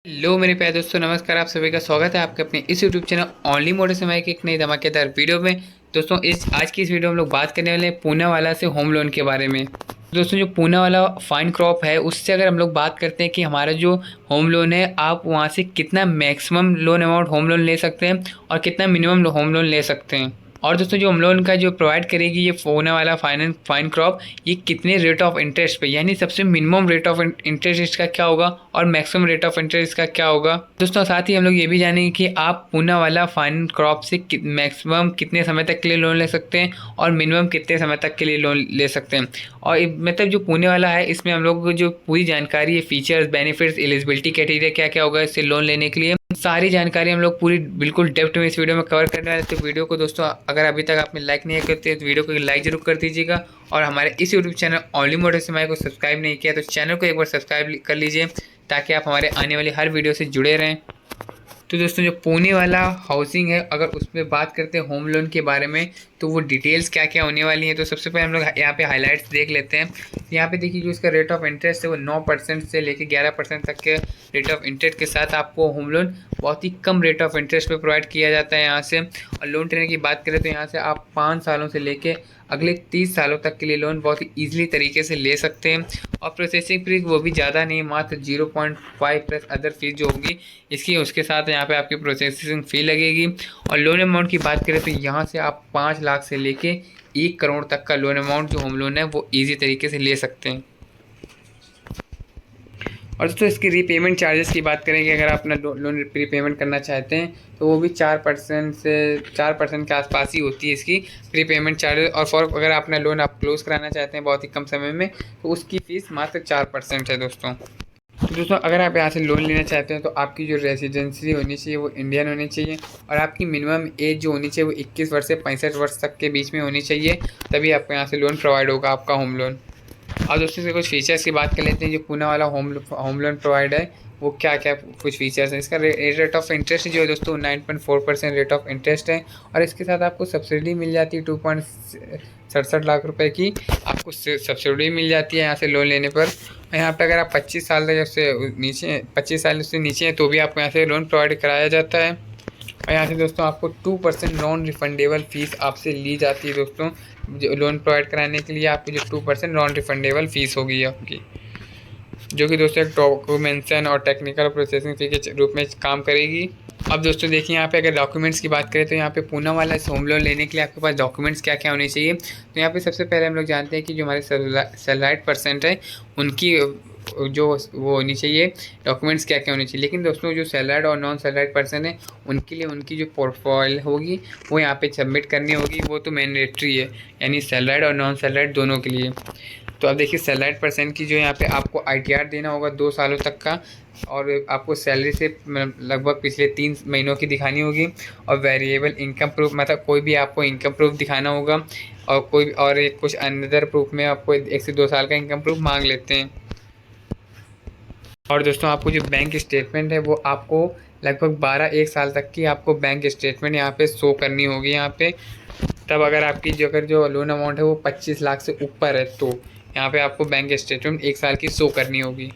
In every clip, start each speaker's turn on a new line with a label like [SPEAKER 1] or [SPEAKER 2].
[SPEAKER 1] Hello मेरे प्यारे दोस्तों, नमस्कार। आप सभी का स्वागत है आपके अपने इस यूट्यूब चैनल ओनली मोटर समय की एक नई धमाकेदार वीडियो में। दोस्तों इस आज की इस वीडियो में हम लोग बात करने वाले हैं पूनावाला से होम लोन के बारे में। दोस्तों जो पूनावाला फाइन क्रॉप है उससे अगर हम लोग बात करते हैं कि हमारा जो होम लोन है आप वहाँ से कितना maximum loan amount home loan ले सकते हैं और कितना मिनिमम होम लोन ले सकते हैं। और दोस्तों जो होम लोन का जो प्रोवाइड करेगी ये पूनावाला फाइन क्रॉप, ये कितने रेट ऑफ इंटरेस्ट पे, यानी सबसे मिनिमम रेट ऑफ इंटरेस्ट इसका क्या होगा और मैक्सिमम रेट ऑफ इंटरेस्ट इसका क्या होगा। दोस्तों साथ ही हम लोग ये भी जानेंगे कि आप पूनावाला फाइन क्रॉप से मैक्सिमम कितने समय तक के लिए लोन ले सकते हैं और मिनिमम कितने समय तक के लिए लोन ले सकते हैं। और मतलब जो पुणे वाला है इसमें हम लोग को जो पूरी जानकारी है, फीचर्स, बेनिफिट्स, एलिजिबिलिटी क्राइटेरिया क्या क्या होगा इससे लोन लेने के लिए, सारी जानकारी हम लोग पूरी बिल्कुल डेप्थ में इस वीडियो में कवर करने वाले। तो वीडियो को दोस्तों अगर अभी तक आपने लाइक नहीं करते तो वीडियो को लाइक जरूर कर दीजिएगा और हमारे इस यूट्यूब चैनल ओनली मोटर समय को सब्सक्राइब नहीं किया तो चैनल को एक बार सब्सक्राइब कर लीजिए ताकि आप हमारे आने वाली हर वीडियो से जुड़े रहें। तो दोस्तों जो पुणे वाला हाउसिंग है अगर उसमें बात करते हैं होम लोन के बारे में तो वो डिटेल्स क्या क्या होने वाली हैं। तो सबसे पहले हम लोग यहाँ पे हाइलाइट्स देख लेते हैं। यहाँ पे देखिए जो इसका रेट ऑफ इंटरेस्ट है वो 9% से लेकर 11% तक के रेट ऑफ इंटरेस्ट के साथ आपको होम लोन बहुत ही कम रेट ऑफ इंटरेस्ट पे प्रोवाइड किया जाता है यहाँ से। और लोन टेनर की बात करें तो यहाँ से आप 5 सालों से लेके अगले 30 सालों तक के लिए लोन बहुत ही ईजिली तरीके से ले सकते हैं। और प्रोसेसिंग फीस वो भी ज़्यादा नहीं, मात्र 0.5 प्लस अदर फीस जो होगी इसकी उसके साथ यहाँ पे आपकी प्रोसेसिंग फ़ी लगेगी। और लोन अमाउंट की बात करें तो यहाँ से आप 5 लाख से लेके 1 करोड़ तक का लोन अमाउंट जो होम लोन है वो ईजी तरीके से ले सकते हैं। और दोस्तों इसकी रीपेमेंट चार्जेस की बात करेंगे, अगर आप अपना लोन प्रीपेमेंट करना चाहते हैं तो वो भी 4% के आसपास ही होती है इसकी प्रीपेमेंट चार्जेस। और फॉर अगर अपना लोन आप क्लोज कराना चाहते हैं बहुत ही कम समय में तो उसकी फ़ीस मात्र 4% है दोस्तों। तो दोस्तों अगर आप यहाँ से लोन लेना चाहते हैं तो आपकी जो रेजिडेंसी होनी चाहिए वो इंडियन होनी चाहिए और आपकी मिनिमम एज जो होनी चाहिए वो 21 वर्ष से 65 वर्ष तक के बीच में होनी चाहिए, तभी आपको यहाँ से लोन प्रोवाइड होगा आपका होम लोन। और दोस्तों से कुछ फीचर्स की बात कर लेते हैं। जो पुणे वाला होम लोन प्रोवाइड है वो क्या क्या कुछ फीचर्स हैं। इसका रेट ऑफ इंटरेस्ट जो है दोस्तों 9.4% रेट ऑफ इंटरेस्ट है और इसके साथ आपको सब्सिडी मिल जाती है 2.67 लाख रुपए की आपको सब्सिडी मिल जाती है यहाँ से लोन लेने पर। यहाँ पे अगर आप 25 साल तक से नीचे 25 साल से नीचे हैं तो भी आपको यहाँ से लोन प्रोवाइड कराया जाता है। और यहाँ से दोस्तों आपको 2% नॉन रिफंडेबल फ़ीस आपसे ली जाती है दोस्तों। जो लोन प्रोवाइड कराने के लिए आपकी जो 2% नॉन रिफंडेबल फ़ीस होगी आपकी, जो कि दोस्तों एक डॉक्यूमेंटेशन और टेक्निकल प्रोसेसिंग फ़ी के रूप में काम करेगी। अब दोस्तों देखिए यहाँ पे अगर डॉक्यूमेंट्स की बात करें तो यहाँ पे पूना वाला होम लोन लेने के लिए आपके पास डॉक्यूमेंट्स क्या क्या होने चाहिए। तो यहाँ पे सबसे पहले हम लोग जानते हैं कि जो हमारे सैलराइड पर्सन है उनकी जो वो होनी चाहिए डॉक्यूमेंट्स क्या क्या होने चाहिए। लेकिन दोस्तों जो सैलराइड और नॉन सैलराइड पर्सन है उनके लिए उनकी जो पोर्टफोलियो होगी वो यहाँ पे सबमिट करनी होगी, वो तो मैंडेटरी है, यानी सैलराइड और नॉन सैलराइड दोनों के लिए। तो अब देखिए सैलराइड पर्सन की जो यहाँ पे आपको ITR देना होगा 2 सालों तक का और आपको सैलरी से लगभग पिछले 3 महीनों की दिखानी होगी। और वेरिएबल इनकम प्रूफ, मतलब कोई भी आपको इनकम प्रूफ दिखाना होगा और कोई और एक कुछ अनदर प्रूफ में आपको 1 से 2 साल का इनकम प्रूफ मांग लेते हैं। और दोस्तों आपको जो बैंक स्टेटमेंट है वो आपको लगभग 12-1 साल तक की आपको बैंक स्टेटमेंट यहाँ पे शो करनी होगी यहाँ पे। तब अगर आपकी जो लोन अमाउंट है वो 25 लाख से ऊपर है तो यहाँ पे आपको बैंक स्टेटमेंट 1 साल की शो करनी होगी।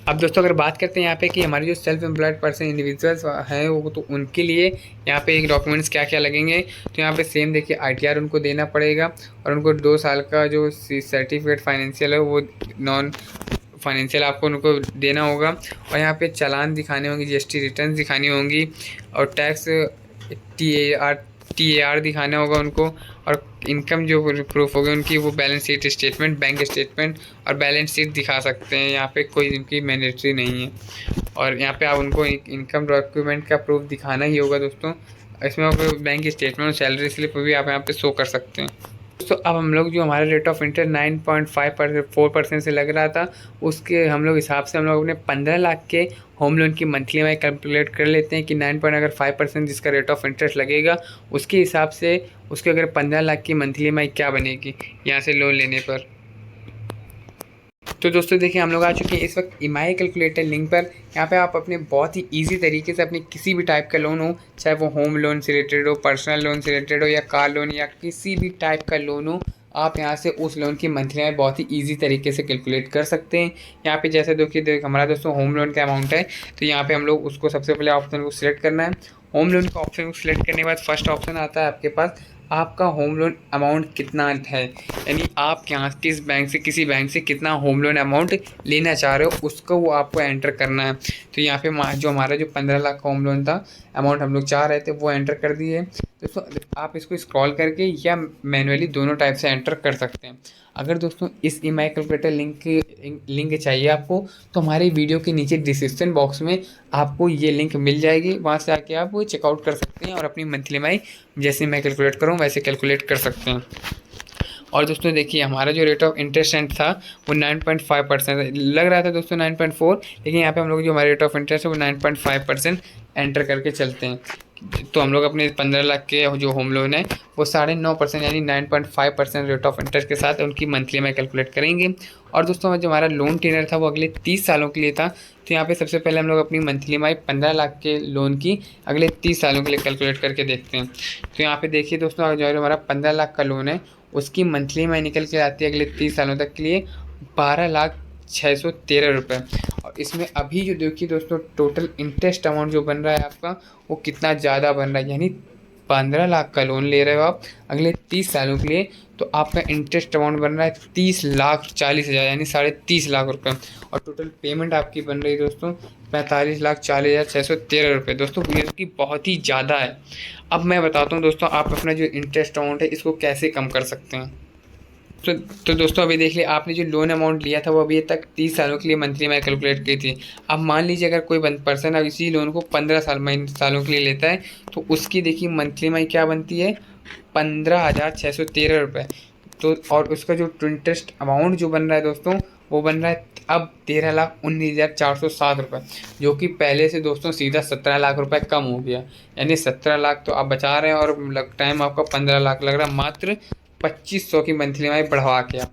[SPEAKER 1] अब दोस्तों अगर बात करते हैं यहाँ पे कि हमारे जो सेल्फ एम्प्लॉयड पर्सन इंडिविजुअल्स हैं वो तो उनके लिए यहाँ पे एक डॉक्यूमेंट्स क्या क्या लगेंगे। तो यहाँ पे सेम देखिए ITR उनको देना पड़ेगा और उनको 2 साल का जो सर्टिफिकेट फाइनेंशियल है वो नॉन फाइनेंशियल आपको उनको देना होगा। और यहाँ पे चालान दिखाने होंगे, GST रिटर्न दिखानी होंगी और टैक्स TAR दिखाना होगा उनको। और इनकम जो प्रूफ होगी उनकी वो balance sheet statement, bank statement और बैलेंस शीट दिखा सकते हैं, यहाँ पे कोई इनकी मैंडेटरी नहीं है। और यहाँ पे आप उनको इनकम डॉक्यूमेंट का प्रूफ दिखाना ही होगा दोस्तों। इसमें आपको बैंक स्टेटमेंट और सैलरी स्लिप भी आप यहाँ पे शो कर सकते हैं। दोस्तों अब हम लोग जो हमारा रेट ऑफ इंटरेस्ट 9.5% से लग रहा था उसके हम लोग हिसाब से हम लोग अपने 15 लाख के होम लोन की मंथली ई कैलकुलेट कर लेते हैं कि 9.5% जिसका रेट ऑफ इंटरेस्ट लगेगा उसके हिसाब से उसके अगर 15 लाख की मंथली ई क्या बनेगी यहाँ से लोन लेने पर। तो दोस्तों देखिए हम लोग आ चुके हैं इस वक्त EMI कैलकुलेटर लिंक पर। यहाँ पे आप अपने बहुत ही इजी तरीके से अपने किसी भी टाइप का लोन हो, चाहे वो होम लोन से रिलेटेड हो, पर्सनल लोन से रिलेटेड हो या कार लोन या किसी भी टाइप का लोन हो, आप यहाँ से उस लोन की मंथली में बहुत ही ईजी तरीके से कैलकुलेट कर सकते हैं। यहाँ पे जैसे देखिए हमारा दोस्तों होम लोन का अमाउंट है, तो यहाँ पे हम लोग उसको सबसे पहले ऑप्शन को सिलेक्ट करना है। होम लोन का ऑप्शन को सिलेक्ट करने के बाद फर्स्ट ऑप्शन आता है आपके पास आपका होम लोन अमाउंट कितना है, यानी आप यहाँ किस बैंक से किसी बैंक से कितना होम लोन अमाउंट लेना चाह रहे हो उसको वो आपको एंटर करना है। तो यहाँ पे जो हमारा जो 15 लाख का होम लोन था अमाउंट हम लोग चाह रहे थे वो एंटर कर दिए। दोस्तों आप इसको स्क्रॉल करके या मैनुअली दोनों टाइप से एंटर कर सकते हैं। अगर दोस्तों इस EMI कैलकुलेटर लिंक चाहिए आपको तो हमारे वीडियो के नीचे डिस्क्रिप्शन बॉक्स में आपको ये लिंक मिल जाएगी, वहाँ से आके आप वो चेकआउट कर सकते हैं और अपनी मंथली EMI जैसे मैं कैलकुलेट करूँ वैसे कैलकुलेट कर सकते हैं। और दोस्तों देखिए हमारा जो रेट ऑफ इंटरेस्ट था वो 9.5% लग रहा था दोस्तों 9.4, लेकिन यहाँ पे हम लोग जो हमारा रेट ऑफ इंटरेस्ट है वो 9.5% एंटर करके चलते हैं। तो हम लोग अपने 15 लाख के जो होम लोन है वो 9.5% यानी 9.5% रेट ऑफ इंटरेस्ट के साथ उनकी मंथली में कैलकुलेट करेंगे। और दोस्तों जो हमारा लोन टेनर था वो अगले 30 सालों के लिए था, तो यहाँ पे सबसे पहले हम लोग अपनी मंथली में 15 लाख के लोन की अगले 30 सालों के लिए कैलकुलेट करके देखते हैं। तो यहाँ पे देखिए दोस्तों जो हमारा 15 लाख का लोन है उसकी मंथली में निकल के आती है अगले 30 सालों तक के लिए 12,613 रुपये। और इसमें अभी जो देखिए दोस्तों टोटल इंटरेस्ट अमाउंट जो बन रहा है आपका वो कितना ज़्यादा बन रहा है, यानी 15 लाख का लोन ले रहे हो आप अगले 30 सालों के लिए, तो आपका इंटरेस्ट अमाउंट बन रहा है 30,40,000 यानी 30.5 लाख रुपये। और टोटल पेमेंट आपकी बन रही है दोस्तों 45,40,613 रुपये। दोस्तों ये की बहुत ही ज़्यादा है। अब मैं बताता हूँ दोस्तों आप अपना जो इंटरेस्ट अमाउंट है इसको कैसे कम कर सकते हैं। तो दोस्तों अभी देख लिया आपने जो लोन अमाउंट लिया था वो अभी तक 30 सालों के लिए मंथली में कैलकुलेट की थी। अब मान लीजिए अगर कोई पर्सन अब इसी लोन को 15 सालों के लिए लेता है तो उसकी देखिए मंथली में क्या बनती है 15,613 रुपये। तो और उसका जो इंटरेस्ट अमाउंट जो बन रहा है दोस्तों वो बन रहा है अब 13,19,407 रुपये, जो कि पहले से दोस्तों सीधा 17 लाख रुपए कम हो गया। यानी 17 लाख तो आप बचा रहे हैं और टाइम आपका 15 लाख लग रहा है मात्र 2500 की मंथली में बढ़वा के आप।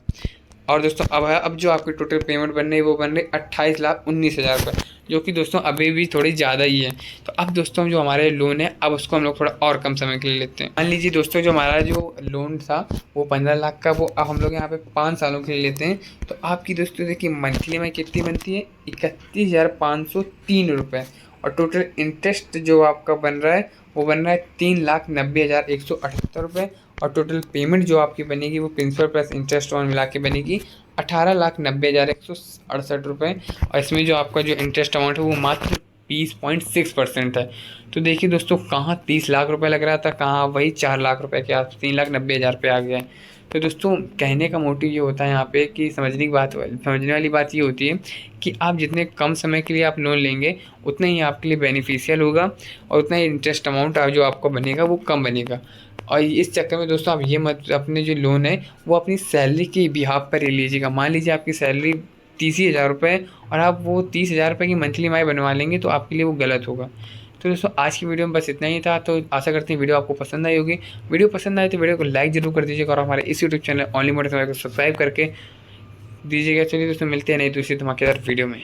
[SPEAKER 1] और दोस्तों अब जो आपकी टोटल पेमेंट बन रही है वो बन रही 28,19,000 रुपये, जो कि दोस्तों अभी भी थोड़ी ज़्यादा ही है। तो अब दोस्तों जो हमारे लोन है अब उसको हम लोग थोड़ा और कम समय के लिए लेते हैं। मान लीजिए दोस्तों जो हमारा जो लोन था वो 15 लाख का वो अब हम लोग यहाँ पे 5 सालों के लिए लेते हैं। तो आपकी दोस्तों देखिए मंथली में कितनी बनती है 31,503 रुपये। और टोटल इंटरेस्ट जो आपका बन रहा है वो बन रहा है 3,90,178 रुपये। और टोटल पेमेंट जो आपकी बनेगी वो प्रिंसिपल प्लस इंटरेस्ट और मिला के बनेगी 18,90,168 रुपये। और इसमें जो आपका जो इंटरेस्ट अमाउंट है वो मात्र 20.6% है। तो देखिए दोस्तों कहाँ 30 लाख रुपए लग रहा था, कहाँ वही 4 लाख रुपए के आस 3,90,000 रुपये आ गया है। तो दोस्तों कहने का मोटिव ये होता है यहाँ पे कि समझने वाली बात ये होती है कि आप जितने कम समय के लिए आप लोन लेंगे उतना ही आपके लिए बेनिफिशियल होगा और उतना ही इंटरेस्ट अमाउंट जो आपको बनेगा वो कम बनेगा। और इस चक्कर में दोस्तों आप ये मत अपने जो लोन है वो अपनी सैलरी के बिहाफ पर ले लीजिएगा। मान लीजिए आपकी सैलरी 30,000 रुपये और आप वो 30,000 रुपये की मंथली EMI बनवा लेंगे तो आपके लिए वो गलत होगा। तो दोस्तों आज की वीडियो में बस इतना ही था। तो आशा करते हैं वीडियो आपको पसंद आई होगी। वीडियो पसंद आए तो वीडियो को लाइक जरूर कर दीजिएगा और हमारे इस यूट्यूब चैनल ओनली मोटिवेशन को सब्सक्राइब करके दीजिएगा। चलिए दोस्तों मिलते हैं नई दूसरी धमाकेदार वीडियो में।